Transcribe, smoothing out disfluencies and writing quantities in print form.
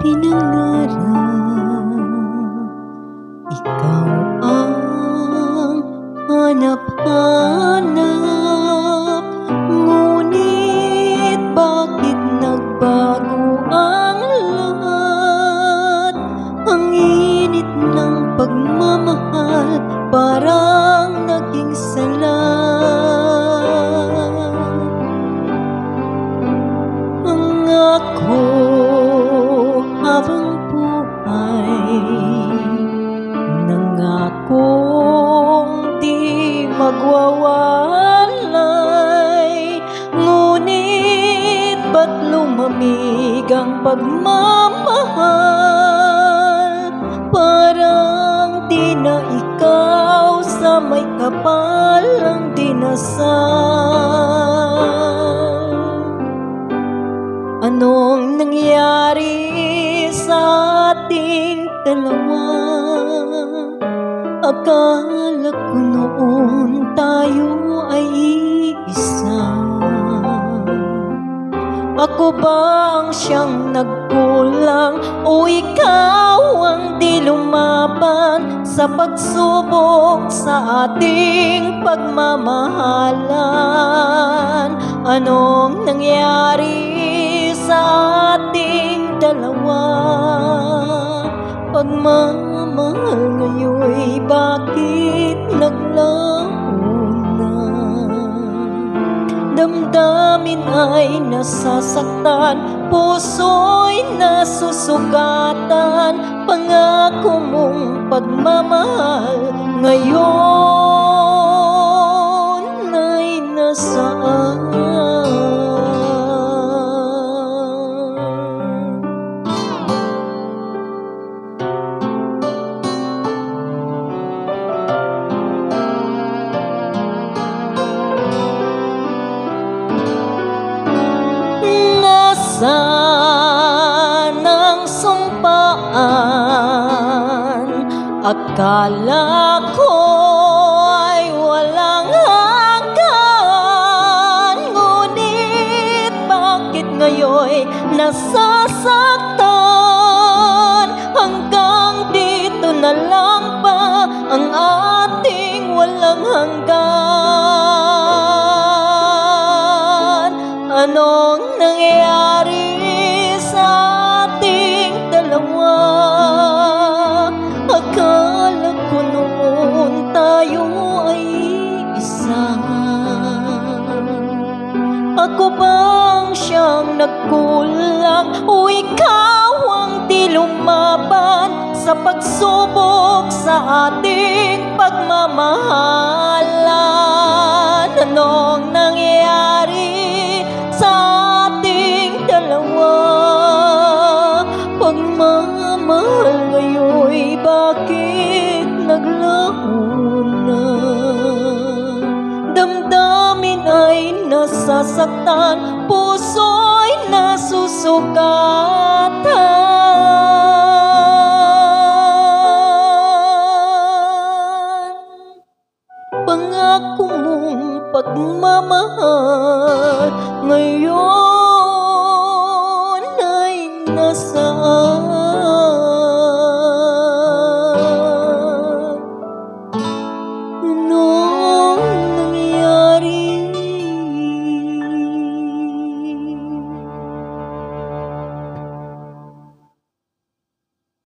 pinangarap. Ikaw ang hanap-hanap, ngunit bakit nagbago ang lahat? Ang init ng pagmamahal parang naging salat. Ang ako habang buhay, nangakong di magwawalay, ngunit ba't lumamig ang pagmamahal? Parang di na ikaw sa may kapal ang dinasal. Anong nangyari sa ating dalawa? Akala ko noon tayo ay iisa. Ako ba ang siyang nagkulang o ikaw ang di lumaban sa pagsubok sa ating pagmamahalan? Anong nangyari sa ating dalawa? Pagmamahal ngayon'y bakit naglaho na? Damdamin ay nasasaktan, puso'y nasusugatan. Pangako mong pagmamahal ngayon ay nasaan? Nasaan ang sumpaan? Akala ko ay walang hanggan, ngunit bakit ngayon'y nasasaktan? Hanggang dito na lang ba ang ating walang hanggan? Anong nangyari sa ating dalawa? Akala ko noon tayo ay isa. Ako bang siyang nagkulang o ikaw ang di lumaban sa pagsubok sa ating pagmamahalan? Anong nangyari sa ating dalawa? Pagmamahal ngayon'y bakit naglaho na? Damdamin ay nasasaktan, puso'y nasusugat.